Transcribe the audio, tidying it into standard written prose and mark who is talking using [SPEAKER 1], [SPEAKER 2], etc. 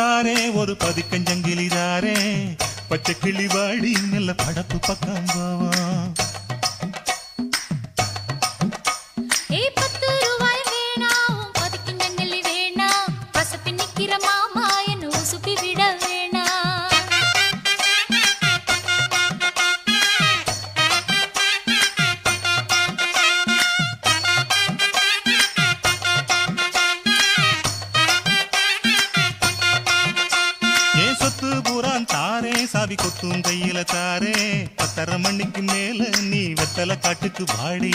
[SPEAKER 1] தாரே ஒரு பதிக்கஞ்சங்கிலி தாரே பச்சை கிளி வாடி மெல்ல படப்பு பக்கம் போவோம். தாரே சாவி கொத்தும் கையில தாரே 10:30 மணிக்கு மேல நீ வெத்தல காட்டுக்கு பாடி